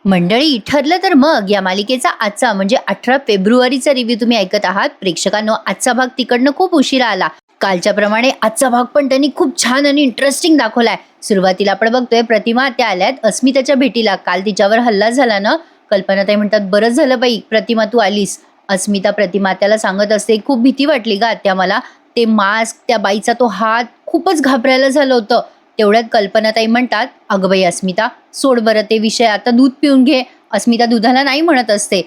मंडळी, ठरलं तर मग या मालिकेचा आजचा म्हणजे 18 फेब्रुवारीचा रिव्ह्यू तुम्ही ऐकत आहात. प्रेक्षकांनो, आजचा भाग तिकडनं खूप उशिरा आला. कालच्या प्रमाणे आजचा भाग पण त्यांनी खूप छान आणि इंटरेस्टिंग दाखवलाय. सुरुवातीला आपण बघतोय प्रतिमा त्या आल्यात अस्मिताच्या भेटीला. काल तिच्यावर हल्ला झाला ना. कल्पनाताई म्हणतात, बरं झालं बाई प्रतिमा तू आलीस. अस्मिता प्रतिमा त्याला सांगत असते, खूप भीती वाटली का आत्या मला. ते मास्क, त्या बाईचा तो हात, खूपच घाबरायला झालं होतं. तेवढ्यात कल्पनाताई म्हणतात, अगं बाई अस्मिता, सोड बरं ते विषय, आता दूध पिऊन घे. अस्मिता दुधाला नाही म्हणत असते.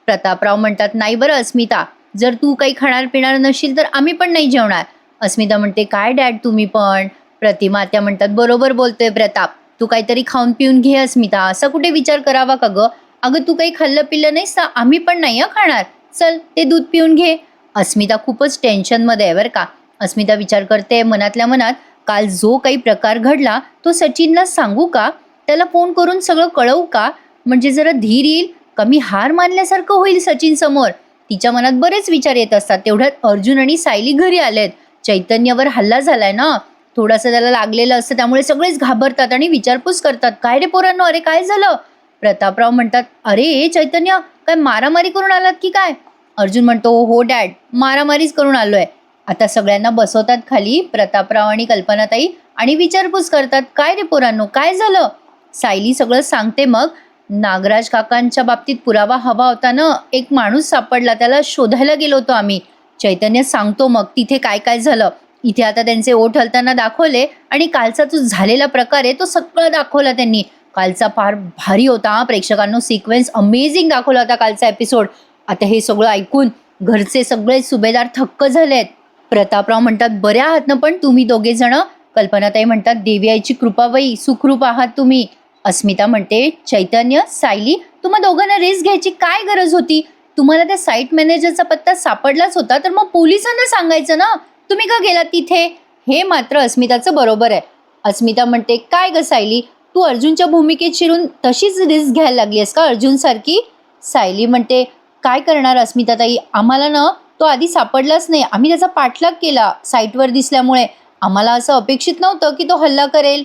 प्रतापराव म्हणतात, नाही बरं अस्मिता, जर तू काही खाणार पिणार नशील तर आम्ही पण नाही जेवणार. अस्मिता म्हणते, काय डॅड तुम्ही पण. प्रतिमा त्या म्हणतात, बरोबर बोलतोय प्रताप, तू काहीतरी खाऊन पिऊन घे अस्मिता, असा कुठे विचार करावा का ग. अगं तू काही खाल्लं पिल्लं नाहीस तर आम्ही पण नाही खाणार, चल ते दूध पिऊन घे. अस्मिता खूपच टेन्शनमध्ये आहे बरं का. अस्मिता विचार करते मनातल्या मनात, काल जो काही प्रकार घडला तो सचिनला सांगू का, त्याला फोन करून सगळं कळवू का, म्हणजे जरा धीर येईल, कमी हार मानल्यासारखं होईल सचिन समोर. तिच्या मनात बरेच विचार येत असतात. तेवढ्यात अर्जुन आणि सायली घरी आलेत. चैतन्यावर हल्ला झालाय ना, थोडासा त्याला लागलेलं असतं, त्यामुळे सगळेच घाबरतात आणि विचारपूस करतात, काय रे पोरांनो, अरे काय झालं. प्रतापराव म्हणतात, अरे चैतन्य, काय मारामारी करून आलात की काय. अर्जुन म्हणतो, हो डॅड, मारामारीच करून आलोय. आता सगळ्यांना बसवतात खाली प्रतापराव आणि कल्पनाताई आणि विचारपूस करतात, काय रे पोरांनो काय झालं. सायली सगळं सांगते. मग नागराज काकांच्या बाबतीत पुरावा हवा होता ना, एक माणूस सापडला, त्याला शोधायला गेलो होतो आम्ही. चैतन्य सांगतो मग तिथे काय काय झालं. इथे आता त्यांचे ओठ हलताना दाखवले आणि कालचा जो झालेला प्रकार आहे तो सगळं दाखवला त्यांनी. कालचा फार भारी होता प्रेक्षकांनो, सिक्वेन्स अमेझिंग दाखवला होता कालचा एपिसोड. आता हे सगळं ऐकून घरचे सगळे सुभेदार थक्क झालेत. प्रतापराव म्हणतात, बऱ्या आहात ना पण तुम्ही दोघे जण. कल्पनाताई म्हणतात, देवी आईची कृपा बाई, सुखरूप आहात तुम्ही. अस्मिता म्हणते, चैतन्य सायली, तुम्हा दोघांना रिस्क घ्यायची काय गरज होती. तुम्हाला त्या साईट मॅनेजरचा पत्ता सापडलाच होता तर मग पोलिसांना सांगायचं ना, तुम्ही का गेलात तिथे. हे मात्र अस्मिताचं बरोबर आहे. अस्मिता म्हणते, काय ग सायली, तू अर्जुनच्या भूमिकेत शिरून तशीच रिस्क घ्यायला लागलीस का अर्जुन सारखी. सायली म्हणते, काय करणार अस्मिताताई, आम्हाला ना तो आधी सापडलाच नाही, आम्ही त्याचा पाठलाग केला साईटवर दिसल्यामुळे, आम्हाला असं अपेक्षित नव्हतं की तो हल्ला करेल.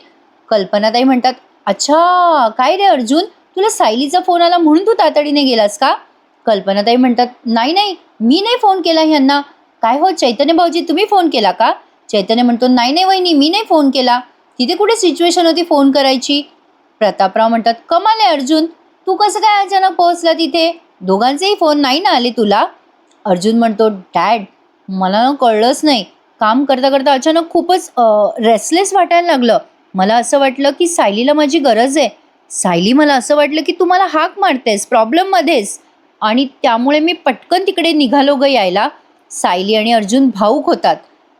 कल्पनाताई म्हणतात, अच्छा काय रे अर्जुन, तुला सायलीचा फोन आला म्हणून तू तातडीने गेलास का. कल्पनाताई म्हणतात, नाही नाही, मी नाही फोन केला ह्यांना. काय हो चैतन्य भाऊजी, तुम्ही फोन केला का. चैतन्य म्हणतो, नाही नाही वहिनी, मी नाही फोन केला, तिथे कुठे सिच्युएशन होती फोन करायची. प्रतापराव म्हणतात, कमाल आहे अर्जुन, तू कसं काय अचानक पोहोचला तिथे, दोघांचेही फोन नाही ना आले तुला. अर्जुन म्हणतो, डॅड मला ना कळलंच नाही, काम करता करता अचानक खूपच रेस्टलेस वाटायला लागलं. मला असं वाटलं की सायलीला माझी गरज आहे. सायली, मला असं वाटलं की तू मला हाक मारतेस प्रॉब्लेममध्येच, आणि त्यामुळे मी पटकन तिकडे निघालो ग यायला. सायली आणि अर्जुन भाऊक होतात.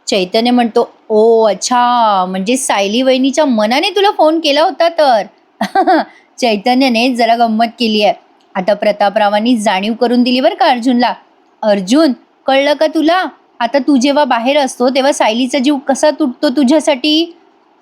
चैतन्य म्हणतो, ओ अच्छा, म्हणजे सायली वहिनीच्या मनाने तुला फोन केला होता तर. चैतन्यने जरा गंमत केली आहे. आता प्रतापरावांनी जाणीव करून दिली बरं का अर्जुनला. अर्जुन, कळलं का तुला, आता तू जेव्हा बाहेर असतो तेव्हा सायलीचा जीव कसा तुटतो तुझ्यासाठी.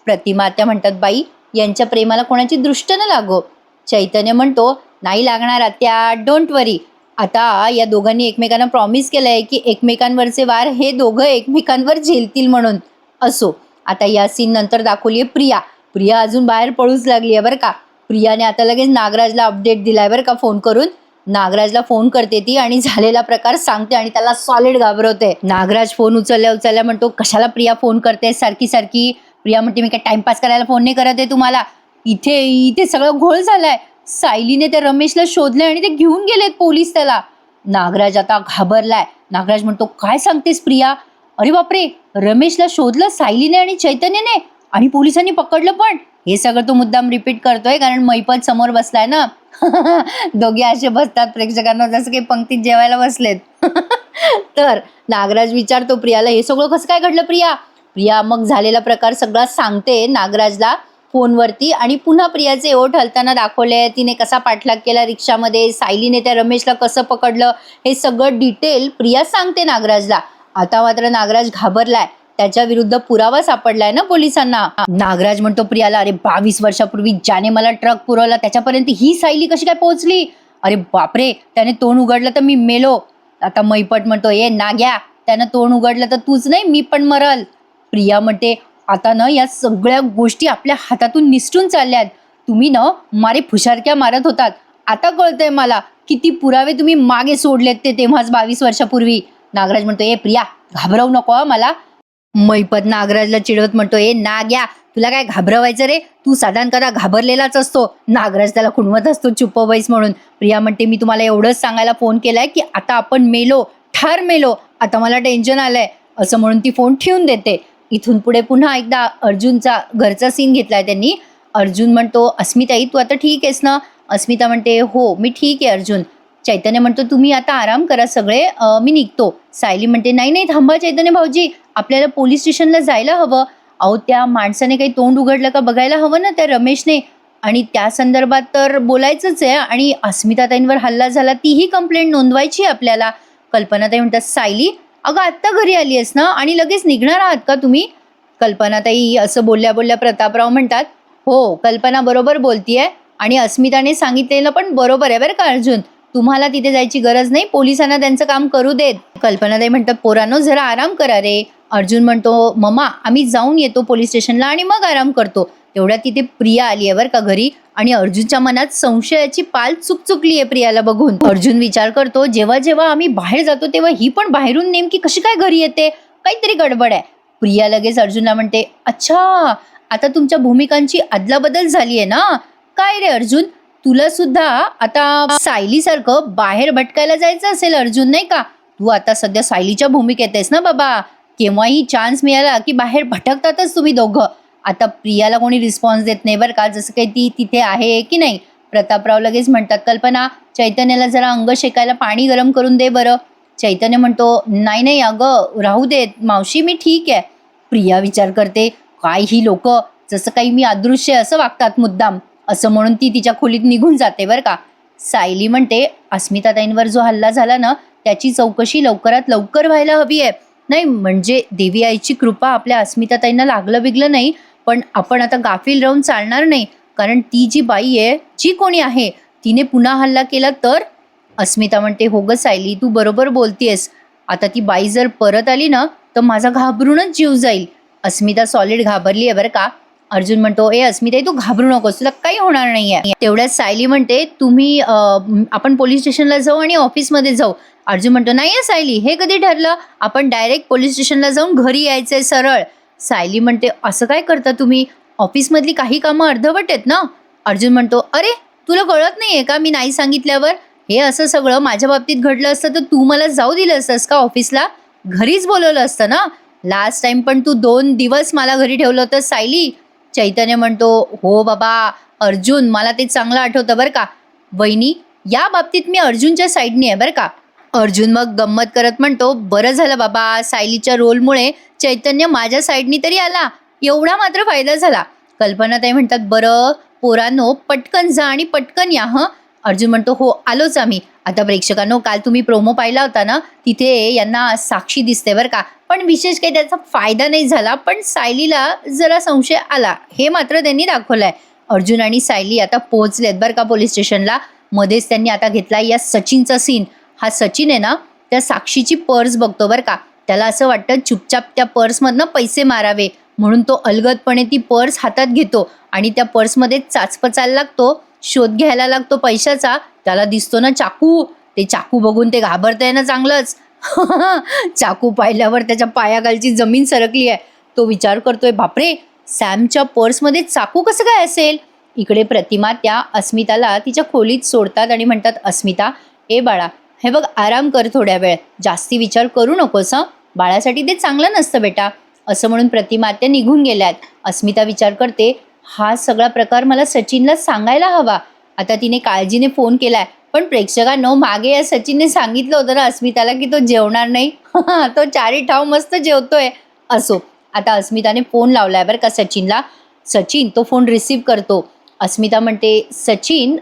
प्रतिमा त्या म्हणतात, बाई यांच्या प्रेमाला कोणाची दृष्ट न लागो. चैतन्य म्हणतो, नाही लागणार आत्या, डोंट वरी. आता या दोघांनी एकमेकांना प्रॉमिस केलंय की एकमेकांवरचे वार हे दोघं एकमेकांवर झेलतील म्हणून. असो, आता या सीन नंतर दाखवली आहे प्रिया. प्रिया अजून बाहेर पळूच लागली आहे बरं का. प्रियाने आता लगेच नागराजला अपडेट दिलाय बरं का फोन करून. नागराजला फोन करते ती आणि झालेला प्रकार सांगते आणि त्याला सॉलिड घाबरवते. नागराज फोन उचलल्या म्हणतो, कशाला प्रिया फोन करते सारखी सारखी. प्रिया म्हणते, मी काय टाइमपास करायला फोन नाही करत आहे तुम्हाला. इथे सगळं घोळ झालाय. सायलीने त्या रमेशला शोधले आणि ते घेऊन गेलेत पोलीस त्याला. नागराज आता घाबरलाय. नागराज म्हणतो, काय सांगतेस प्रिया, अरे बापरे, रमेशला शोधलं सायलीने आणि चैतन्यने आणि पोलिसांनी पकडलं पण. हे सगळं तो मुद्दाम रिपीट करतोय कारण मैपत समोर बसलाय ना. दोघे असे बसतात प्रेक्षकांना जसं काही पंक्तीत जेवायला बसलेत. तर नागराज विचारतो प्रियाला, हे सगळं कसं काय घडलं प्रिया. प्रिया मग झालेला प्रकार सगळा सांगते नागराजला फोनवरती आणि पुन्हा प्रियाचे ओठ हलताना दाखवले, तिने कसा पाठलाग केला रिक्षामध्ये, सायलीने त्या रमेशला कसं पकडलं, हे सगळं डिटेल प्रिया सांगते नागराजला. आता मात्र नागराज घाबरलाय, त्याच्या विरुद्ध पुरावा सापडलाय ना पोलिसांना. नागराज म्हणतो प्रियाला, अरे 22 वर्षापूर्वी ज्याने मला ट्रक पुरवला त्याच्यापर्यंत ही सायली कशी काय पोहोचली. अरे बापरे, त्याने तोंड उघडलं तर मी मेलो. आता मैपट म्हणतो, ए नाग्या, त्यानं तोंड उघडलं तर तूच नाही मी पण मरल. प्रिया म्हणते, आता ना या सगळ्या गोष्टी आपल्या हातातून निसटून चालल्यात. तुम्ही ना मारे फुशारक्या मारत होतात, आता कळतंय मला किती पुरावे तुम्ही मागे सोडलेत ते तेव्हाच 22 वर्षापूर्वी. नागराज म्हणतो, ए प्रिया घाबरवू नको हं मला. मैपत नागराजला चिडवत म्हणतो, ए नाग्या तुला काय घाबरवायचं रे, तू साधारण कदा घाबरलेलाच असतो. नागराज त्याला खुणवत असतो, चुप्प बैस म्हणून. प्रिया म्हणते, मी तुम्हाला एवढंच सांगायला फोन केलाय की आता आपण मेलो, ठार मेलो, आता मला टेन्शन आलंय, असं म्हणून ती फोन ठेवून देते. इथून पुढे पुन्हा एकदा अर्जुनचा घरचा सीन घेतलाय त्यांनी. अर्जुन म्हणतो, अस्मिताई तू आता ठीक आहेस ना? अस्मिता म्हणते, हो मी ठीक आहे अर्जुन. चैतन्य म्हणतो, तुम्ही आता आराम करा सगळे, मी निघतो. सायली म्हणते, नाही नाही थांबा चैतन्य भाऊजी, आपल्याला पोलीस स्टेशनला जायला हवं. अहो त्या माणसाने काही तोंड उघडलं का बघायला हवं ना, त्या रमेशने, आणि त्या संदर्भात तर बोलायचंच आहे. आणि अस्मिताताईंवर हल्ला झाला तीही कंप्लेंट नोंदवायची आहे आपल्याला. कल्पनाताई म्हणतात, सायली अगं आत्ता घरी आली आहेस ना आणि लगेच निघणार आहात का तुम्ही? कल्पनाताई असं बोलल्या बोलल्या प्रतापराव म्हणतात, हो कल्पना बरोबर बोलतीये आणि अस्मिताने सांगितलेलं पण बरोबर आहे बरं का अर्जुन, तुम्हाला तिथे जायची गरज नाही, पोलिसांना त्यांचं काम करू देत. कल्पनाताई म्हणतात, पोरांनो जरा आराम करा रे. अर्जुन म्हणतो, मम्मा आम्ही जाऊन येतो पोलीस स्टेशनला आणि मग आराम करतो. तेवढ्यात तिथे प्रिया आली आहे बरं का घरी, आणि अर्जुनच्या मनात संशयाची पाल चुकचुकली आहे प्रियाला बघून. अर्जुन विचार करतो, जेव्हा जेव्हा आम्ही बाहेर जातो तेव्हा ही पण बाहेरून नेमकी कशी काय घरी येते, काहीतरी गडबड आहे. प्रिया लगेच अर्जुनला म्हणते, अच्छा आता तुमच्या भूमिकांची अदलाबदल झाली आहे ना? काय रे अर्जुन, तुला सुद्धा आता सायलीसारखं बाहेर भटकायला जायचं असेल अर्जुन, नाही का? तू आता सध्या सायलीच्या भूमिकेत आहेस ना बाबा, केव्हाही चान्स मिळाला की बाहेर भटकतातच तुम्ही दोघं. आता प्रियाला कोणी रिस्पॉन्स देत नाही बरं का, जसं काही ती तिथे आहे की नाही. प्रतापराव लगेच म्हणतात, कल्पना चैतन्याला जरा अंग शेकायला पाणी गरम करून दे बरं. चैतन्य म्हणतो, नाही नाही अगं राहू देत मावशी, मी ठीक आहे. प्रिया विचार करते, काय ही लोक जसं काही मी अदृश्य असं वागतात मुद्दाम, असं म्हणून ती तिच्या खोलीत निघून जाते बरं का. सायली म्हणते, अस्मिताताईंवर जो हल्ला झाला ना त्याची चौकशी लवकरात लवकर व्हायला हवी आहे. नाही म्हणजे देवी आईची कृपा आपल्या अस्मिताताईंना लागलं बिगलं नाही, पण आपण आता गाफील राहून चालणार नाही, कारण ती जी बाई आहे जी कोणी आहे तिने पुन्हा हल्ला केला तर. अस्मिता म्हणते, हो ग सायली तू बरोबर बोलतीयस, आता ती बाई जर परत आली ना तर माझा घाबरूनच जीव जाईल. अस्मिता सॉलिड घाबरली आहे बरं का. अर्जुन म्हणतो, ए अस्मिता तू घाबरू नकोस, तुला काही होणार नाहीये. तेवढ्यात सायली म्हणते, तुम्ही आपण पोलीस स्टेशनला जाऊ आणि ऑफिसमध्ये जाऊ. अर्जुन म्हणतो, नाही सायली हे कधी ठरलं, आपण डायरेक्ट पोलीस स्टेशनला जाऊन घरी यायचंय सरळ. सायली म्हणते, असं काय करता तुम्ही, ऑफिसमधली काही कामं अर्धवट आहेत ना. अर्जुन म्हणतो, अरे तुला कळत नाहीये का, मी नाही सांगितल्यावर हे असं सगळं माझ्या बाबतीत घडलं असतं तर तू मला जाऊ दिलं असतंस का ऑफिसला, घरीच बोलवलं असतं ना. लास्ट टाइम पण तू 2 दिवस मला घरी ठेवलं होतं सायली. चैतन्य म्हणतो, हो बाबा अर्जुन मला ते चांगलं आठवतं बरं का. वहिनी या बाबतीत मी अर्जुनच्या साईडनी आहे बरं का. अर्जुन मग गंमत करत म्हणतो, बरं झालं बाबा सायलीच्या रोलमुळे चैतन्य माझ्या साईडनी तरी आला, एवढा मात्र फायदा झाला. कल्पनाताई म्हणतात, बरं पोरांनो पटकन जा आणि पटकन या हं. अर्जुन म्हणतो, हो आलोच आम्ही. आता प्रेक्षकांनो काल तुम्ही प्रोमो पाहिला होता ना, तिथे यांना साक्षी दिसते बरं का, पण विशेष काही त्याचा फायदा नाही झाला, पण सायलीला जरा संशय आला हे मात्र त्यांनी दाखवलंय. अर्जुन आणि सायली आता पोहोचलेत बरं का पोलीस स्टेशनला. मध्येच त्यांनी आता घेतला या सचिनचा सीन. हा सचिन आहे ना त्या साक्षीची पर्स बघतो बरं का, त्याला असं वाटतं चुपचाप त्या पर्समधनं पैसे मारावे, म्हणून तो अलगदपणे ती पर्स हातात घेतो आणि त्या पर्समध्ये चाचपचायला लागतो, शोध घ्यायला लागतो पैशाचा. त्याला दिसतो ना चाकू, ते चाकू बघून ते घाबरतंय ना चांगलंच. चाकू पाहिल्यावर त्याच्या पायाखालची जमीन सरकली आहे. तो विचार करतोय, बापरे सॅमच्या पर्समध्ये चाकू कसं काय असेल. इकडे प्रतिमा त्या अस्मिताला तिच्या खोलीत सोडतात आणि म्हणतात, अस्मिता ए बाळा हे बघ आराम कर थोड्या वेळ, जास्ती विचार करू नकोस हं, बाळासाठी ते चांगलं नसतं बेटा, असं म्हणून प्रतिमा त्या निघून गेल्यात. अस्मिता विचार करते, हा सगळा प्रकार मला सचिनला सांगायला हवा. आता तिने काळजीने फोन केलाय, पण प्रेक्षकांनो मागे या सचिनने सांगितलं होतं ना अस्मिताला की तो जेवणार नाही. तो चारी ठाव मस्त जेवतोय. असो आता अस्मिताने फोन लावलाय बरं का सचिनला. सचिन तो फोन रिसीव्ह करतो. अस्मिता म्हणते, सचिन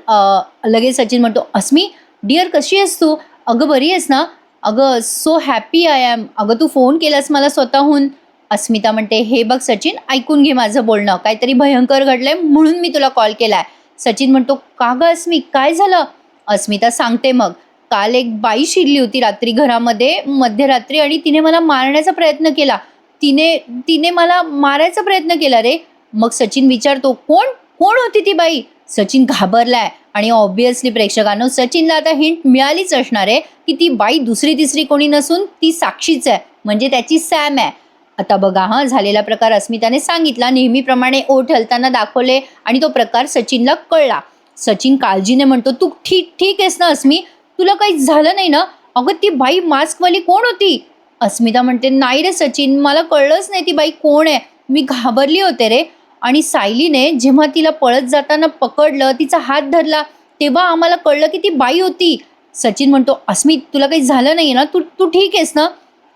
लगेच सचिन म्हणतो, अस्मी डिअर कशी आहेस तू, अगं बरी आहेस ना, अगं सो हॅपी आय एम, अगं तू फोन केलास मला स्वतःहून. अस्मिता म्हणते, हे बघ सचिन ऐकून घे माझं बोलणं, काहीतरी भयंकर घडलंय म्हणून मी तुला कॉल केलाय. सचिन म्हणतो, का गं अस्मी काय झालं. अस्मिता सांगते मग, काल एक बाई शिरली होती रात्री घरामध्ये मध्यरात्री आणि तिने मला मारण्याचा प्रयत्न केला. तिने मला मारायचा प्रयत्न केला रे. मग सचिन विचारतो, कोण कोण होती ती बाई. सचिन घाबरलाय आणि ऑब्व्हियसली प्रेक्षकांनो सचिनला आता हिंट मिळालीच असणार आहे की ती बाई दुसरी तिसरी कोणी नसून ती साक्षीच आहे, म्हणजे त्याची सॅम आहे. आता बघा हा झालेला प्रकार अस्मिताने सांगितला, नेहमीप्रमाणे ओठ हलताना दाखवले आणि तो प्रकार सचिनला कळला. सचिन काळजीने म्हणतो, तू ठीक ठीक आहेस ना अस्मी, तुला काही झालं नाही ना? अगं ती बाई मास्कवाली कोण होती? अस्मिता म्हणते, नाही रे सचिन, मला कळलंच नाही ती बाई कोण आहे, मी घाबरली होते रे. आणि सायलीने जेव्हा तिला पळत जाताना पकडलं, तिचा हात धरला, तेव्हा आम्हाला कळलं की ती बाई होती. सचिन म्हणतो, अस्मी तुला काही झालं नाही ना? तू तू ठीक आहेस ना?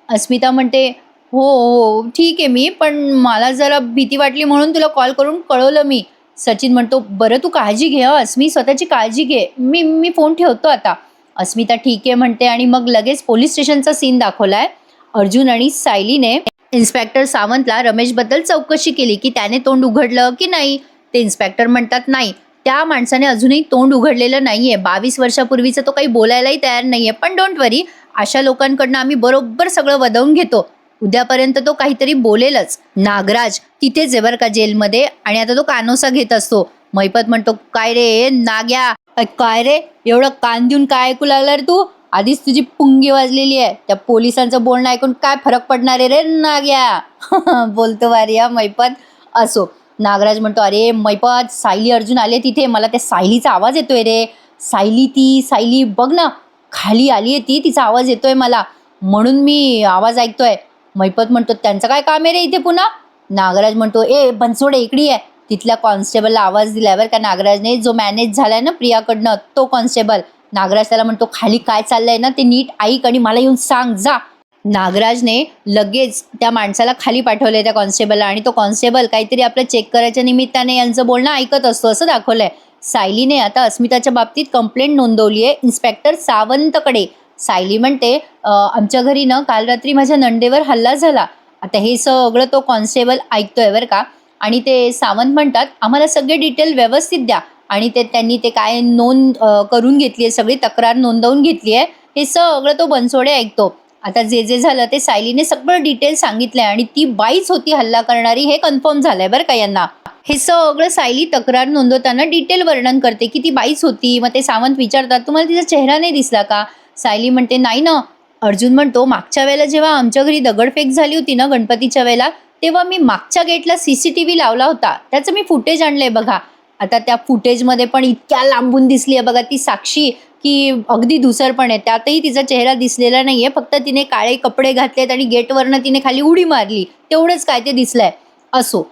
अस्मिता म्हणते, हो हो ठीक आहे मी, पण मला जरा भीती वाटली म्हणून तुला कॉल करून कळवलं मी. सचिन म्हणतो, बरं तू काळजी घे हं अस्मी, स्वतःची काळजी घे, मी मी फोन ठेवतो आता. अस्मिता ठीक आहे म्हणते आणि मग लगेच पोलीस स्टेशनचा सीन दाखवलाय. अर्जुन आणि सायलीने इन्स्पेक्टर सावंतला रमेशबद्दल चौकशी केली की त्याने तोंड उघडलं की नाही. ते इन्स्पेक्टर म्हणतात, नाही, त्या माणसाने अजूनही तोंड उघडलेलं नाहीये, 22 वर्षापूर्वीचा तो काही बोलायलाही तयार नाहीये, पण डोंट वरी, अशा लोकांकडनं आम्ही बरोबर सगळं वदवून घेतो, उद्यापर्यंत तो काहीतरी बोलेलच. नागराज तिथेच आहे बरं का जेलमध्ये, आणि आता तो कानोसा घेत असतो. मैपत म्हणतो, काय रे नाग्या, काय रे एवढं कान देऊन काय ऐकू लागला रे तू? आधीच तुझी पुंगी वाजलेली आहे, त्या पोलिसांचं बोलणं ऐकून काय फरक पडणार आहे रे नाग्या? बोलतो वारिया मैपत. असो, नागराज म्हणतो, अरे मैपत सायली अर्जुन आले तिथे, मला त्या सायलीचा आवाज येतोय रे. सायली बघ ना, खाली आली आहे ती, तिचा आवाज येतोय मला, म्हणून मी आवाज ऐकतोय. मैपत म्हणतो, त्यांचं काय काम आहे रे इथे पुन्हा? नागराज म्हणतो, ए बनसोडे इकडे आहे. तिथल्या कॉन्स्टेबलला आवाज दिल्यावर का नागराजने, जो मॅनेज झालाय ना प्रियाकडनं तो कॉन्स्टेबल. नागराज त्याला म्हणतो, खाली काय चाललंय ना ते नीट ऐक आणि मला येऊन सांग जा. नागराजने लगेच त्या माणसाला खाली पाठवलंय त्या कॉन्स्टेबलला, आणि तो कॉन्स्टेबल काहीतरी आपलं चेक करायच्या निमित्ताने यांचं बोलणं ऐकत असतो असं दाखवलंय. सायलीने आता अस्मिताच्या बाबतीत कंप्लेंट नोंदवली आहे इन्स्पेक्टर सावंतकडे. सायली म्हणते, आमच्या घरी ना काल रात्री माझ्या नंदेवर हल्ला झाला. आता हे सगळं तो कॉन्स्टेबल ऐकतोय बरं का. आणि ते सावंत म्हणतात, आम्हाला सगळे डिटेल व्यवस्थित द्या. आणि त्यांनी ते काय नोंद करून घेतली आहे, सगळी तक्रार नोंदवून घेतली आहे, हे सगळं तो बनसोडे ऐकतो. आता जे झालं ते सायलीने सगळं डिटेल सांगितलंय, आणि ती बाईच होती हल्ला करणारी हे कन्फर्म झालंय बरं का यांना. हे सगळं सायली तक्रार नोंदवताना डिटेल वर्णन करते की ती बाईच होती. मग ते सावंत विचारतात, तुम्हाला तिचा चेहरा नाही दिसला का? सायली म्हणते, नाही ना. अर्जुन म्हणतो, मागच्या वेळेला जेव्हा आमच्या घरी दगडफेक झाली होती ना गणपतीच्या वेळेला, तेव्हा मी मागच्या गेटला CCTV लावला होता, त्याचं मी फुटेज आणलंय बघा. आता त्या फुटेजमध्ये पण इतक्या लांबून दिसली आहे बघा ती साक्षी, की अगदी धुसरपण आहे. त्यातही तिचा चेहरा दिसलेला नाहीये, फक्त तिने काळे कपडे घातलेत आणि गेटवरनं तिने खाली उडी मारली, तेवढंच काय ते दिसलंय. असो.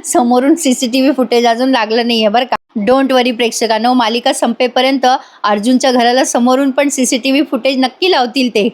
समोरून CCTV फुटेज अजून लागलं नाहीये बरं का. डोंट वरी प्रेक्षकांनो, मालिका संपेपर्यंत अर्जुनच्या घराला समोरून पण CCTV फुटेज नक्की लावतील ते.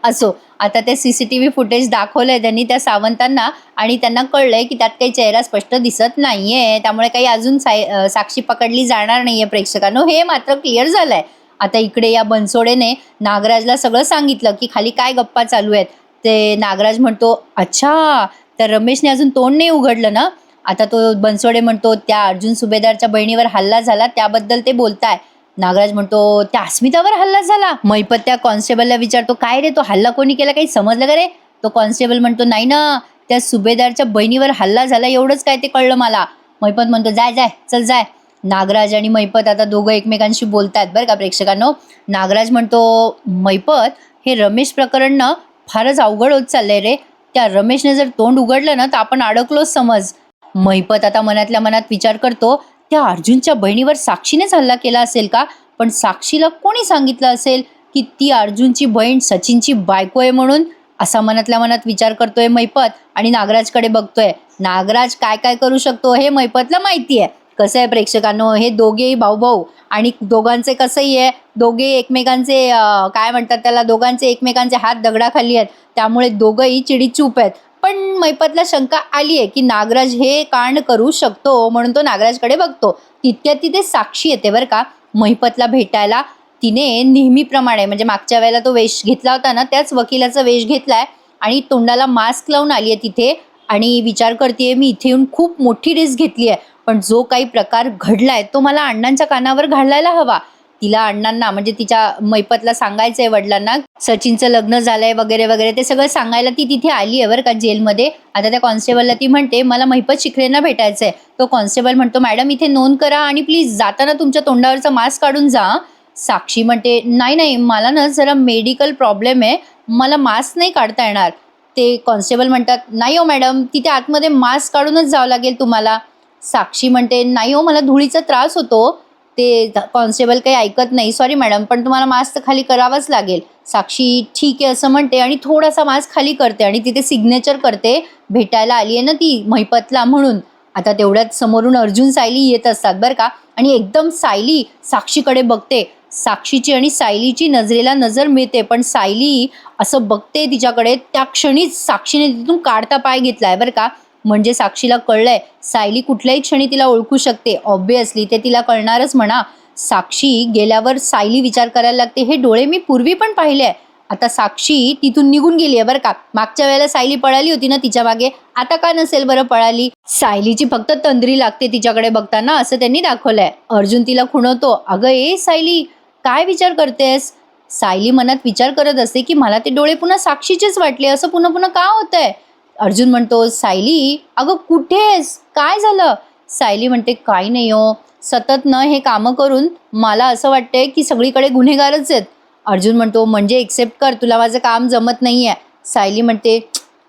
असो, आता ते CCTV फुटेज दाखवलंय त्यांनी त्या सावंतांना, आणि त्यांना कळलंय की त्यात काही चेहरा स्पष्ट दिसत नाहीये, त्यामुळे काही अजून साक्षी पकडली जाणार नाहीये प्रेक्षकांनो, हे मात्र क्लिअर झालंय. आता इकडे या बनसोडेने नागराजला सगळं सांगितलं की खाली काय गप्पा चालू आहेत. ते नागराज म्हणतो, अच्छा, तर रमेशने अजून तोंड नाही उघडलं ना? आता तो बनसोडे म्हणतो, त्या अर्जुन सुभेदारच्या बहिणीवर हल्ला झाला त्याबद्दल ते बोलताय. नागराज म्हणतो, त्या अस्मितावर हल्ला झाला? मैपत त्या कॉन्स्टेबलला विचारतो, काय रे तो हल्ला कोणी केला, काही समजलं का रे? तो कॉन्स्टेबल म्हणतो, नाही ना, त्या सुभेदारच्या बहिणीवर हल्ला झाला एवढंच काय ते कळलं मला. मैपत म्हणतो, जाय जाय चल जाय. नागराज आणि मैपत आता दोघं एकमेकांशी बोलतायत बरं का प्रेक्षकांनो. नागराज म्हणतो, मैपत, हे रमेश प्रकरण ना फारच अवघड होत चाललंय रे. त्या रमेशने जर तोंड उघडलं ना तर आपण अडकलोच समज. मैपत आता मनातल्या मनात विचार करतो, त्या अर्जुनच्या बहिणीवर साक्षीनेच हल्ला केला असेल का? पण साक्षीला कोणी सांगितलं असेल की ती अर्जुनची बहीण सचिनची बायको आहे म्हणून? असा मनातल्या मनात विचार करतोय मैपत, आणि नागराजकडे बघतोय. नागराज काय काय करू शकतो हे मैपतला माहिती आहे. कसं आहे प्रेक्षकांनो, हे दोघेही भाऊ, आणि दोघांचे कसंही आहे, दोघे एकमेकांचे काय म्हणतात त्याला, दोघांचे एकमेकांचे हात दगडाखाली आहेत, त्यामुळे दोघंही चिडीचूप आहेत. पण मैपतला शंका आली आहे की नागराज हे कांड करू शकतो, म्हणून तो नागराजकडे बघतो. तितक्यात तिथे साक्षी येते बरं का मैपतला भेटायला. तिने नेहमीप्रमाणे, म्हणजे मागच्या वेळेला तो वेश घेतला होता ना, त्याच वकिलाचा वेश घेतलाय, आणि तोंडाला मास्क लावून आली आहे तिथे, आणि विचार करते, मी इथे येऊन खूप मोठी रिस्क घेतली आहे, पण जो काही प्रकार घडलाय तो मला अण्णांच्या कानावर घालायला हवा. तिला अण्णांना म्हणजे तिच्या मैपतला सांगायचंय वडिलांना सचिनचं लग्न झालंय वगैरे वगैरे ते सगळं सांगायला ती तिथे आली आहे बरं का जेलमध्ये. आता त्या कॉन्स्टेबलला ती म्हणते मला मैपत शिखरेंना भेटायचंय. तो कॉन्स्टेबल म्हणतो मॅडम इथे नोंद करा आणि प्लीज जाताना तुमच्या तोंडावरचा मास्क काढून जा. साक्षी म्हणते नाही नाही मला ना जरा मेडिकल प्रॉब्लेम आहे, मला मास्क नाही काढता येणार. ते कॉन्स्टेबल म्हणतात नाही हो मॅडम तिथे आतमध्ये मास्क काढूनच जावं लागेल तुम्हाला. साक्षी म्हणते नाही हो मला धुळीचा त्रास होतो. ते कॉन्स्टेबल काही ऐकत नाही, सॉरी मॅडम पण तुम्हाला मास्क खाली करावाच लागेल. साक्षी ठीक आहे असं म्हणते आणि थोडासा मास्क खाली करते आणि तिथे सिग्नेचर करते, भेटायला आली आहे ना ती मैपतला म्हणून. आता तेवढ्यात समोरून अर्जुन सायली येत असतात बरं का आणि एकदम सायली साक्षीकडे बघते. साक्षीची आणि सायलीची नजरेला नजर मिळते पण सायली असं बघते तिच्याकडे त्या क्षणीच साक्षीने तिथून काढता पाय घेतलाय बरं का. म्हणजे साक्षीला कळलंय सायली कुठल्याही क्षणी तिला ओळखू शकते. ऑब्विसली ते तिला कळणारच म्हणा. साक्षी गेल्यावर सायली विचार करायला लागते हे डोळे मी पूर्वी पण पाहिले. आता साक्षी तिथून निघून गेली आहे बरं का. मागच्या वेळेला सायली पळाली होती ना तिच्या मागे, आता का नसेल बरं पळाली. सायलीची फक्त तंद्री लागते तिच्याकडे बघताना असं त्यांनी दाखवलंय. अर्जुन तिला खुणवतो अगं ए सायली काय विचार करतेस. सायली मनात विचार करत असते की मला ते डोळे पुन्हा साक्षीचेच वाटले, असं पुन्हा पुन्हा का होतंय. अर्जुन म्हणतो सायली अगं कुठेस काय झालं. सायली म्हणते काय नाही हो, सतत न हे कामं करून मला असं वाटतंय की सगळीकडे गुन्हेगारच आहेत. अर्जुन म्हणतो म्हणजे एक्सेप्ट कर तुला माझं काम जमत नाहीये. सायली म्हणते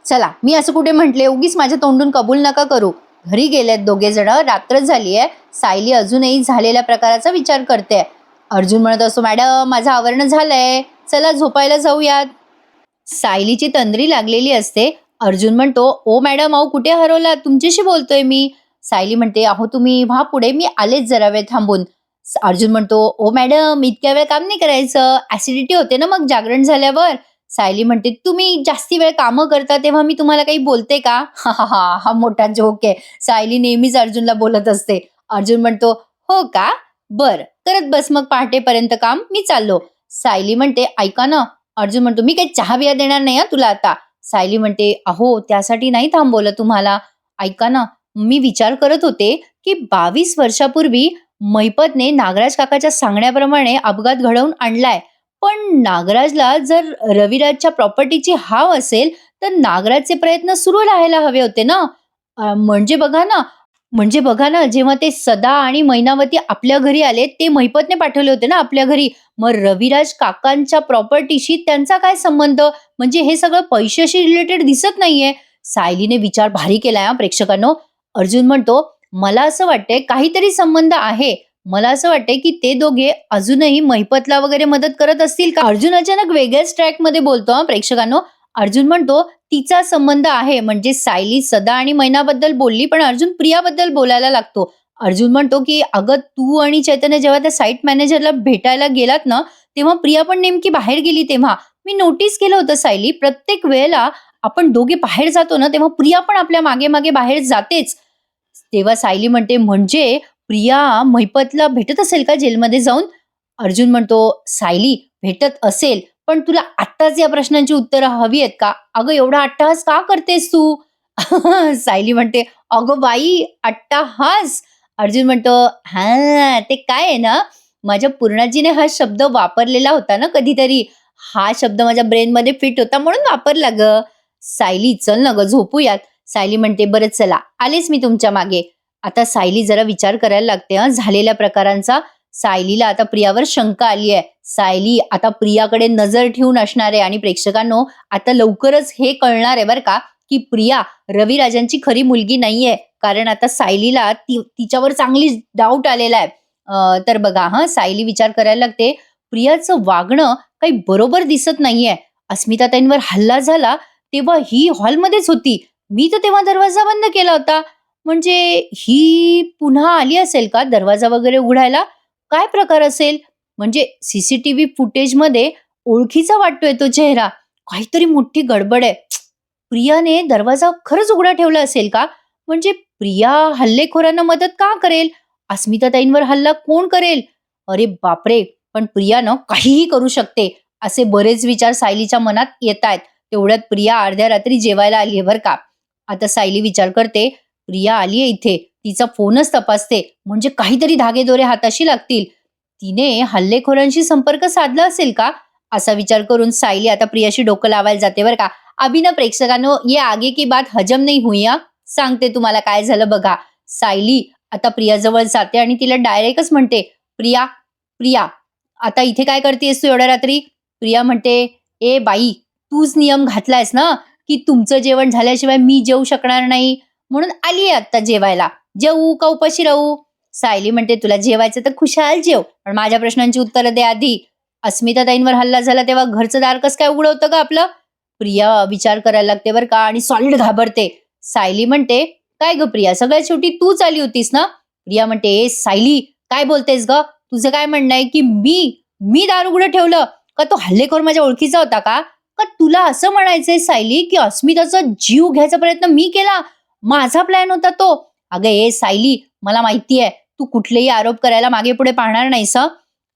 चला मी असं कुठे म्हटले, उगीच माझ्या तोंडून कबूल नका करू. घरी गेलेत दोघे जण, रात्रच झाली आहे. सायली अजूनही झालेल्या प्रकाराचा विचार करते. अर्जुन म्हणत असतो मॅडम माझं आवरण झालंय, चला झोपायला जाऊयात. सायलीची तंद्री लागलेली असते. अर्जुन म्हणतो ओ मॅडम अहो कुठे हरवलात, तुमच्याशी बोलतोय मी. सायली म्हणते अहो तुम्ही व्हा पुढे, मी आलेच जरा वेळ थांबून. अर्जुन म्हणतो ओ मॅडम इतक्या वेळ काम नाही करायचं, ऍसिडिटी होते ना मग जागरण झाल्यावर. सायली म्हणते तुम्ही जास्ती वेळ कामं करता तेव्हा मी तुम्हाला काही बोलते का. हा हा हा हा मोठा जोक आहे. सायली नेहमीच अर्जुनला बोलत असते. अर्जुन म्हणतो हो का बर करत बस मग पहाटेपर्यंत काम, मी चाललो. सायली म्हणते ऐका ना. अर्जुन म्हणतो मी काही चहा बिया देणार नाही तुला आता. सायली म्हणते अहो त्यासाठी नाही थांबवलं तुम्हाला, ऐका ना मी विचार करत होते की 22 वर्षापूर्वी मैपतने नागराज काकाच्या सांगण्याप्रमाणे अपघात घडवून आणलाय. पण नागराजला जर रविराजच्या प्रॉपर्टीची हाव असेल तर नागराजचे प्रयत्न सुरू राहायला हवे होते ना. म्हणजे बघा ना जेव्हा ते सदा आणि मैनावती आपल्या घरी आले ते मैपतने पाठवले होते ना आपल्या घरी. मग रविराज काकांच्या प्रॉपर्टीशी त्यांचा काय संबंध. म्हणजे हे सगळं पैशाशी रिलेटेड दिसत नाहीये. सायलीने विचार भारी केलाय प्रेक्षकांनो. अर्जुन म्हणतो मला असं वाटतंय काहीतरी संबंध आहे. मला असं वाटतंय की ते दोघे अजूनही मैपतला वगैरे मदत करत असतील का. अर्जुन अचानक वेगळ्याच ट्रॅक मध्ये बोलतो प्रेक्षकांनो. अर्जुन म्हणतो तिचा संबंध आहे. म्हणजे सायली सदा आणि मैनाबद्दल बोलली पण अर्जुन प्रियाबद्दल बोलायला लागतो. अर्जुन म्हणतो की अगं तू आणि चैतन्य जेव्हा त्या साईट मॅनेजरला भेटायला गेलात ना तेव्हा प्रिया पण नेमकी बाहेर गेली. तेव्हा मी नोटीस केलं होतं सायली प्रत्येक वेळेला आपण दोघे बाहेर जातो ना तेव्हा प्रिया पण आपल्या मागे मागे बाहेर जातेच. तेव्हा सायली म्हणते म्हणजे प्रिया मैपतला भेटत असेल का जेलमध्ये जाऊन. अर्जुन म्हणतो सायली भेटत असेल पण तुला आत्ताच या प्रश्नांची उत्तरं हवी आहेत का. अगं एवढा अट्टहास का करतेस तू. सायली म्हणते अगं बाई अट्टहास. अर्जुन म्हणतो हा ते काय आहे ना माझ्या पूर्णाजीने हा शब्द वापरलेला होता ना कधीतरी, हा शब्द माझ्या ब्रेन मध्ये फिट होता म्हणून वापरला ग. सायली चल ना ग झोपूयात. सायली म्हणते बरं चला आलेच मी तुमच्या मागे. आता सायली जरा विचार करायला लागते झालेल्या प्रकारांचा. सायलीला आता प्रियावर शंका आली आहे. सायली आता प्रियाकडे नजर ठेवून असणार आहे आणि प्रेक्षकांनो आता लवकरच हे कळणार आहे बरं का की प्रिया रविराजांची खरी मुलगी नाहीये. कारण आता सायलीला तिच्यावर चांगली डाऊट आलेला आहे. तर बघा सायली विचार करायला लागते प्रियाचं वागणं काही बरोबर दिसत नाहीये. अस्मिताताईंवर हल्ला झाला तेव्हा ही हॉलमध्येच होती, मी तर तेव्हा दरवाजा बंद केला होता. म्हणजे ही पुन्हा आली असेल का दरवाजा वगैरे उघडायला, काय प्रकार असेल. म्हणजे सीसीटीव्ही फुटेजमध्ये ओळखीचा वाटतोय तो चेहरा, काहीतरी मोठी गडबड आहे. प्रियाने दरवाजा खरंच उघडा ठेवला असेल का. म्हणजे प्रिया हल्लेखोरांना मदत का करेल, अस्मिताताईंवर हल्ला कोण करेल. अरे बापरे, पण प्रियानं काहीही करू शकते असे बरेच विचार सायलीच्या मनात येत आहेत. तेवढ्यात प्रिया अर्ध्या रात्री जेवायला आली आहे बरं का. आता सायली विचार करते प्रिया आली आहे इथे, तिचा फोनच तपासते म्हणजे काहीतरी धागेदोरे हाताशी लागतील. तिने हल्लेखोरांशी संपर्क साधला असेल का? असा विचार करून सायली आता प्रियाशी डोकं लावायला जाते बरं का. अभी ना प्रेक्षकांनो, ये आगे की बात हजम नाही हुई हा. सांगते तुम्हाला काय झालं बघा. सायली आता प्रियाजवळ जाते आणि तिला डायरेक्टच म्हणते, प्रिया, प्रिया, आता इथे काय करतेस तू एवढ्या रात्री? प्रिया म्हणते, ए बाई, तूच नियम घातलायस ना की तुमचं जेवण झाल्याशिवाय मी जेवू शकणार नाही, म्हणून आलीये आता जेवायला. जेवू का उपाशी राहू? सायली म्हणते, तुला जेवायचं तर खुशाल जेव, पण माझ्या प्रश्नांची उत्तरं दे आधी. अस्मिताताईंवर हल्ला झाला तेव्हा घरचं दार कसं काय उघडं होतं का आपलं? प्रिया विचार करायला लागते बरं का आणि सॉलिड घाबरते. सायली म्हणते, काय ग प्रिया, सगळ्यात शेवटी तूच आली होतीस ना? प्रिया म्हणते, ए सायली, काय बोलतेस ग? तुझं काय म्हणणं आहे की मी मी दार उघडं ठेवलं? का तो हल्लेखोर माझ्या ओळखीचा होता का? का तुला असं म्हणायचंय सायली की अस्मिताचा जीव घ्यायचा प्रयत्न मी केला? माझा प्लॅन होता तो? अगं ए सायली, मला माहितीये तू कुठलेही आरोप करायला मागे पुढे पाहणार नाहीस हं.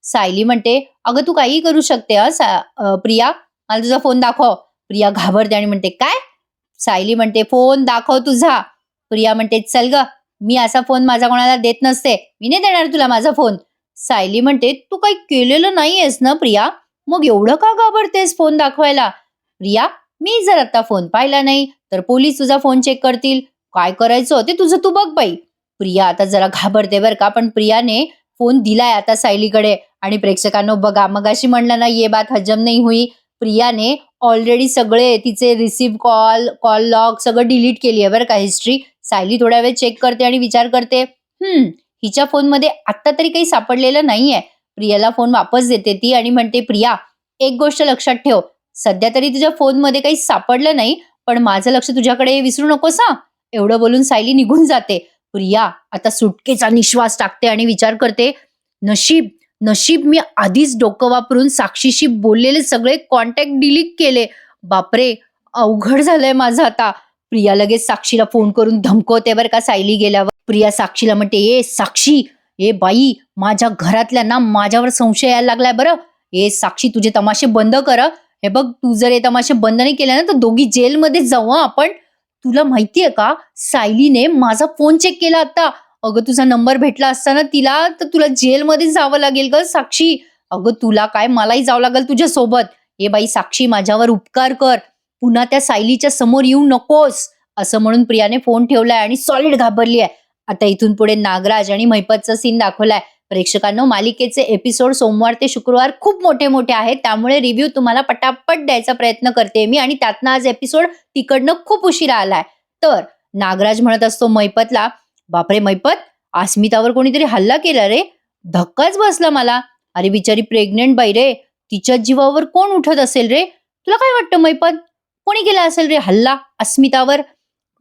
सायली म्हणते, अगं तू काहीही करू शकते प्रिया, मला तुझा फोन दाखव. प्रिया घाबरते आणि म्हणते, काय? सायली म्हणते, फोन दाखव तुझा. प्रिया म्हणते, चल ग, मी असा फोन माझा कोणाला देत नसते, मी नाही देणार तुला माझा फोन. सायली म्हणते, तू काही केलेलं नाहीयेस ना प्रिया, मग एवढं का घाबरतेस फोन दाखवायला? प्रिया, मी जर आता फोन पाहिला नाही तर पोलीस तुझा फोन चेक करतील. काय करायचं ते तुझं तू बघ बाई. प्रिया आता जरा घाबरते बरं का, पण प्रियाने फोन दिलाय आता सायलीकडे. आणि प्रेक्षकांनो बघा, मगाशी म्हणलं ना, ये बात हजम नाही हुई. प्रियाने ऑलरेडी सगळे तिचे रिसीव्ह कॉल, कॉल लॉग सगळं डिलीट केली आहे बरं का, हिस्ट्री. सायली थोड्या वेळ चेक करते आणि विचार करते, हिच्या फोनमध्ये आत्ता तरी काही सापडलेलं नाहीये. प्रियाला फोन वापस देते ती आणि म्हणते, प्रिया, एक गोष्ट लक्षात ठेव, सध्या तरी तुझ्या फोनमध्ये काही सापडलं नाही, पण माझं लक्ष तुझ्याकडे विसरू नकोस हा. एवढं बोलून सायली निघून जाते. प्रिया आता सुटकेचा निश्वास टाकते आणि विचार करते, नशीब नशीब मी आधीच डोकं वापरून साक्षीशी बोललेले सगळे कॉन्टॅक्ट डिलीट केले. बापरे, अवघड झालंय माझं आता. प्रिया लगेच साक्षीला फोन करून धमकवते बरं का सायली गेल्यावर. प्रिया साक्षीला म्हणते, ए साक्षी, ए बाई, माझ्या घरातल्यांना माझ्यावर संशय यायला लागलाय बरं. ए साक्षी, तुझे तमाशे बंद कर. हे बघ, तू जर हे तमाशे बंद नाही केले ना तर दोघी जेलमध्ये जाऊ आपण. तुला माहितीये का, सायलीने माझा फोन चेक केला आता. अगं तुझा नंबर भेटला असताना तिला, तर तुला जेलमध्ये जावं लागेल ग साक्षी. अगं तुला काय, मलाही जावं लागेल तुझ्या सोबत. ए बाई साक्षी, माझ्यावर उपकार कर, पुन्हा त्या सायलीच्या समोर येऊ नकोस. असं म्हणून प्रियाने फोन ठेवलाय आणि सॉलिड घाबरली आहे. आता इथून पुढे नागराज आणि महिपतचा सीन दाखवलाय. प्रेक्षकांनो, मालिकेचे एपिसोड सोमवार ते शुक्रवार खूप मोठे मोठे आहेत, त्यामुळे रिव्ह्यू तुम्हाला पटापट द्यायचा प्रयत्न करते मी. आणि त्यातनं आज एपिसोड तिकडनं खूप उशिरा आलाय. तर नागराज म्हणत असतो महिपतला, बापरे महिपत, अस्मितावर कोणीतरी हल्ला केला रे, धक्काच बसला मला. अरे बिचारी प्रेग्नेंट बाई रे, तिच्या जीवावर कोण उठत असेल रे? तुला काय वाटतं महिपत, कोणी केला असेल रे हल्ला अस्मितावर?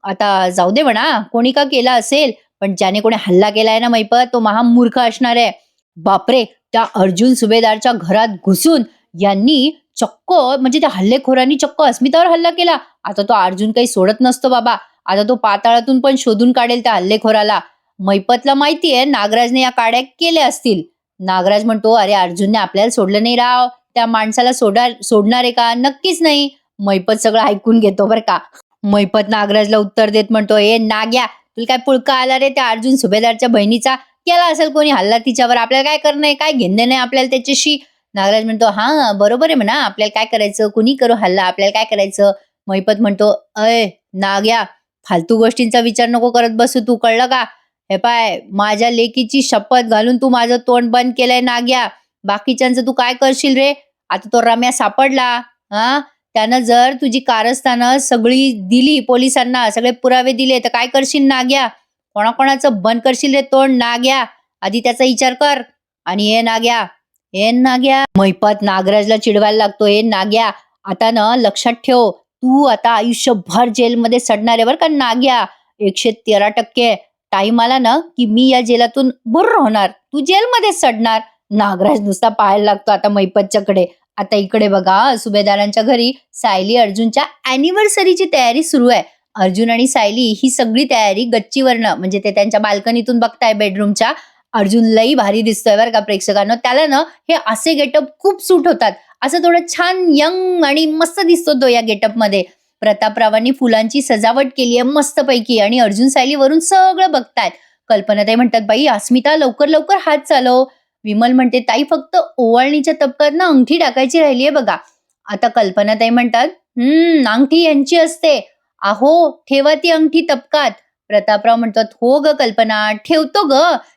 आता जाऊ दे म्हणा कोणी का केला असेल, पण ज्याने कोणी हल्ला केलाय ना महिपत, तो महामूर्ख असणार आहे. बापरे, त्या अर्जुन सुभेदारच्या घरात घुसून यांनी चक्क, म्हणजे त्या हल्लेखोरांनी चक्क अस्मितावर हल्ला केला. आता तो अर्जुन काही सोडत नसतो बाबा. आता तो पाताळातून पण शोधून काढेल त्या हल्लेखोराला. महिपतला माहितीये नागराजने या काड्या केल्या असतील. नागराज म्हणतो, अरे अर्जुनने आपल्याला सोडलं नाही राव, त्या माणसाला सोडणार आहे का? नक्कीच नाही. महिपत सगळं ऐकून घेतो बरं का. महिपत नागराजला उत्तर देत म्हणतो, ए नाग्या, तुला काय पुळका आला रे त्या अर्जुन सुभेदारच्या बहिणीचा? केला असेल कोणी हल्ला तिच्यावर, आपल्याला काय करणं, काय घेणं नाही आपल्याला त्याच्याशी. नागराज म्हणतो, हा बरोबर आहे म्हणा, आपल्याला काय करायचं, कुणी करू हल्ला, आपल्याला काय करायचं. महिपत म्हणतो, अय नाग्या, फालतू गोष्टींचा विचार नको करत बसू तू, कळलं का? हे पाय, माझ्या लेकीची शपथ घालून तू माझं तोंड बंद केलंय नाग्या. बाकीच्यांचं तू काय करशील रे? आता तो रम्या सापडला, हा, त्यानं जर तुझी कारस्थानं सगळी दिली पोलिसांना, सगळे पुरावे दिले, तर काय करशील नाग्या? कोणाकोणाचं बंद करशील रे तोंड नाग्या? आधी त्याचा विचार कर. आणि हे नाग्या, हे नाग्या, महिपत नागराजला चिडवायला लागतो, हे नाग्या, आता ना लक्षात ठेव, तू आता आयुष्यभर जेलमध्ये सडणार आहे बरं का नाग्या. 113% टाइम आला ना की मी या जेलातून बुर्र होणार, तू जेलमध्ये सडणार. नागराज नुसता पाहायला लागतो आता महिपतच्याकडे. आता इकडे बघा, सुभेदारांच्या घरी सायली अर्जुनच्या अॅनिव्हर्सरीची तयारी सुरू आहे. अर्जुन आणि सायली ही सगळी तयारी गच्चीवरनं, म्हणजे ते त्यांच्या बाल्कनीतून बघताय बेडरूमच्या. अर्जुन लई भारी दिसतोय बरं का प्रेक्षकांनो. त्याला ना हे असे गेटअप खूप सूट होतात. असं थोडं छान यंग आणि मस्त दिसतो तो या गेटअपमध्ये. प्रतापरावांनी फुलांची सजावट केली आहे मस्तपैकी आणि अर्जुन सायली वरून सगळं बघतायत. कल्पनाताई म्हणतात, बाई अस्मिता लवकर लवकर हात चालव. विमल म्हणते ताई फक्त ओवाळणीच्या तपकात ना अंगठी टाकायची राहिली आहे बघा. आता कल्पनाताई म्हणतात अंगठी यांची असते. अहो ठेवा ती अंगठी तपकात. प्रतापराव म्हणतात हो ग कल्पना ठेवतो ग.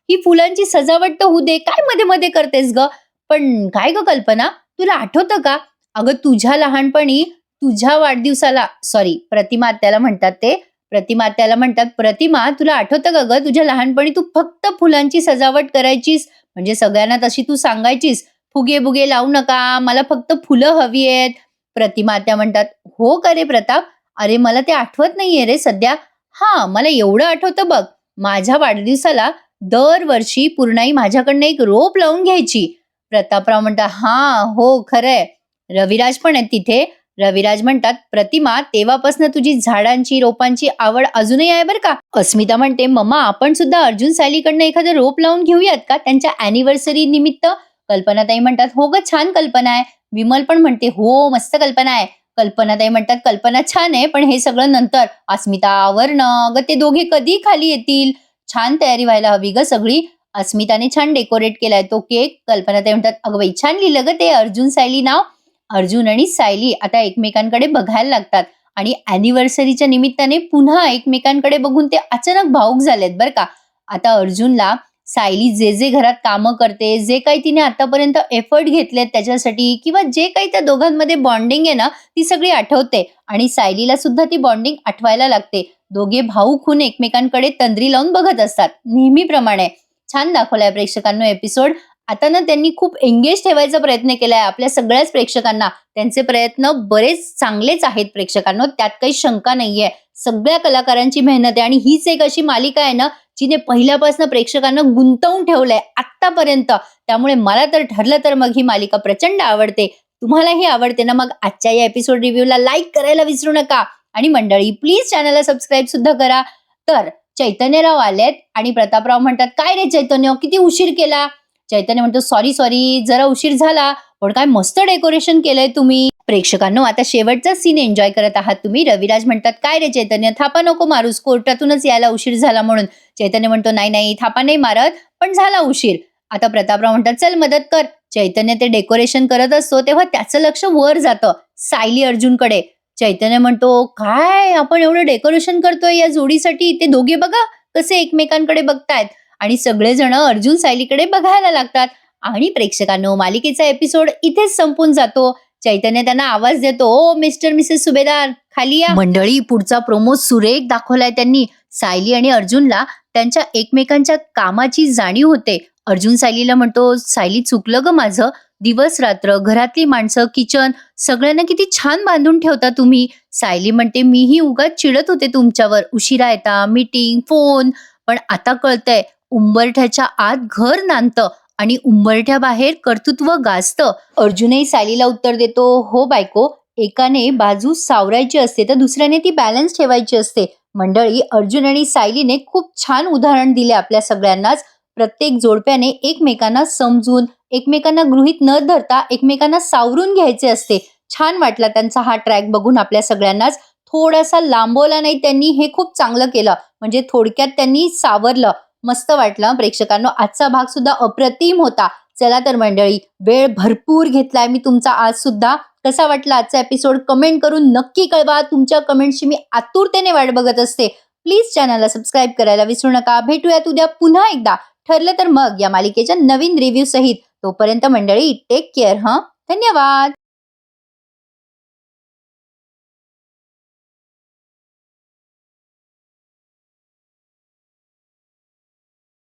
ही फुलांची सजावट तर होऊ दे, काय मध्ये मध्ये करतेस ग. पण काय ग कल्पना, तुला आठवतं का अगं तुझ्या लहानपणी तुझ्या वाढदिवसाला, सॉरी प्रतिमा आत्याला म्हणतात ते, प्रतिमा आत्याला म्हणतात प्रतिमा तुला आठवतं का ग तुझ्या लहानपणी तू फक्त फुलांची सजावट करायचीस, म्हणजे सगळ्यांना तशी तू सांगायचीस फुगे बुगे लावू नका, मला फक्त फुलं हवी आहेत. प्रतिमा आत्या म्हणतात हो का रे प्रताप, अरे मला ते आठवत नाहीये रे सध्या. हा मला एवढं आठवतं बघ, माझ्या वाढदिवसाला दरवर्षी पूर्णाई माझ्याकडनं एक रोप लावून घ्यायची. प्रतापराव म्हणतात हा हो खरंय. रविराज पण आहेत तिथे. रविराज म्हणतात प्रतिमा तेव्हापासून तुझी झाडांची रोपांची आवड अजूनही आहे बरं का. अस्मिता म्हणते मम्मा आपण सुद्धा अर्जुन सायलीकडनं एखादं रोप लावून घेऊयात का त्यांच्या अॅनिव्हर्सरी निमित्त. कल्पनाताई म्हणतात हो ग छान कल्पना आहे. विमल पण म्हणते हो मस्त कल्पना आहे. कल्पनाताई म्हणतात कल्पना छान आहे पण हे सगळं नंतर. अस्मिता आवरणं अगं ते दोघे कधी खाली येतील. छान तयारी व्हायला हवी ग सगळी. अस्मिताने छान डेकोरेट केलाय तो केक. कल्पनाताई म्हणतात अगं बाई छान लिहिलं ग ते अर्जुन सायली नाव. अर्जुन आणि सायली आता एकमेकांकडे बघायला लागतात आणि अॅनिव्हर्सरीच्या निमित्ताने पुन्हा एकमेकांकडे बघून ते अचानक भावुक झालेत बरं का. आता अर्जुनला सायली जे जे घरात कामं करते, जे काही तिने आतापर्यंत एफर्ट घेतलेत त्याच्यासाठी, किंवा जे काही त्या दोघांमध्ये बॉन्डिंग आहे ना ती सगळी आठवते आणि सायलीला सुद्धा ती बॉन्डिंग आठवायला लागते. दोघे भाऊक होऊन एकमेकांकडे तंद्री लावून बघत असतात नेहमीप्रमाणे. छान दाखवलाय प्रेक्षकांनो एपिसोड. आता ना त्यांनी खूप एंगेज ठेवायचा प्रयत्न केलाय आपल्या सगळ्याच प्रेक्षकांना. त्यांचे प्रयत्न बरेच चांगलेच आहेत प्रेक्षकांनो, त्यात काही शंका नाहीये. सगळ्या कलाकारांची मेहनत आहे आणि हीच एक अशी मालिका आहे ना जिने पहिल्यापासून प्रेक्षकांना गुंतवून ठेवलंय आतापर्यंत. त्यामुळे मला तर ठरलं तर मग ही मालिका प्रचंड आवडते. तुम्हालाही आवडते ना, मग आजच्या या एपिसोड रिव्ह्यूला लाईक करायला विसरू नका आणि मंडळी प्लीज चॅनलला सबस्क्राईब सुद्धा करा. तर चैतन्यराव आलेत आणि प्रतापराव म्हणतात काय रे चैतन्य किती उशीर केला. चैतन्य म्हणतो सॉरी सॉरी जरा उशीर झाला, पण काय मस्त डेकोरेशन केलंय तुम्ही. प्रेक्षकांनो आता शेवटचा सीन एन्जॉय करत आहात तुम्ही. रविराज म्हणतात काय रे चैतन्य थापा नको मारूस, कोर्टातूनच यायला उशीर झाला म्हणून. चैतन्य म्हणतो नाही नाही थापा नाही मारत, पण झाला उशीर. आता प्रतापराव म्हणतात चल मदत कर. चैतन्य ते डेकोरेशन करत असतो तेव्हा त्याचं लक्ष वर जातं सायली अर्जुनकडे. चैतन्य म्हणतो काय आपण एवढं डेकोरेशन करतोय या जोडीसाठी, ते दोघे बघा कसे एकमेकांकडे बघतायत. आणि सगळेजण अर्जुन सायलीकडे बघायला लागतात. आणि प्रेक्षकांनो मालिकेचा एपिसोड इथेच संपून जातो. चैतन्य त्यांना आवाज देतो ओ मिस्टर मिसेस सुभेदार खाली या. मंडळी पुढचा प्रोमो सुरेख दाखवलाय त्यांनी. सायली आणि अर्जुनला त्यांच्या एकमेकांच्या कामाची जाणीव होते. अर्जुन सायलीला म्हणतो सायली चुकलं ग माझं, दिवस रात्र घरातली माणसं किचन सगळ्यांना किती छान बांधून ठेवता तुम्ही. सायली म्हणते मीही उगाच चिडत होते तुमच्यावर, उशिरा येता मीटिंग फोन, पण आता कळतंय उंबरठ्याच्या आत घर नांदतं आणि उंबरठ्या बाहेर कर्तृत्व गाजतं. अर्जुनही सायलीला उत्तर देतो हो बायको, एकाने बाजू सावरायची असते तर दुसऱ्याने ती बॅलन्स ठेवायची असते. मंडळी अर्जुन आणि सायलीने खूप छान उदाहरण दिले आपल्या सगळ्यांनाच. प्रत्येक जोडप्याने एकमेकांना समजून एकमेकांना गृहीत न धरता एकमेकांना सावरून घ्यायचे असते. छान वाटला त्यांचा हा ट्रॅक बघून आपल्या सगळ्यांनाच. थोडासा लांबवला नाही त्यांनी, हे खूप चांगलं केलं, म्हणजे थोडक्यात त्यांनी सावरलं. मस्त वाटलं प्रेक्षकांनो. आजचा भाग सुद्धा अप्रतिम होता. चला तर मंडळी वेळ भरपूर घेतलाय मी तुमचा आज सुद्धा. कसा वाटला आजचा एपिसोड कमेंट करून नक्की कळवा. तुमच्या कमेंटची मी आतुरतेने वाट बघत असते. प्लीज चॅनलला सबस्क्राईब करायला विसरू नका. भेटूयात उद्या पुन्हा एकदा, ठरलं तर मग या मालिकेच्या नवीन रिव्ह्यू सहित. तोपर्यंत मंडळी टेक केअर. धन्यवाद.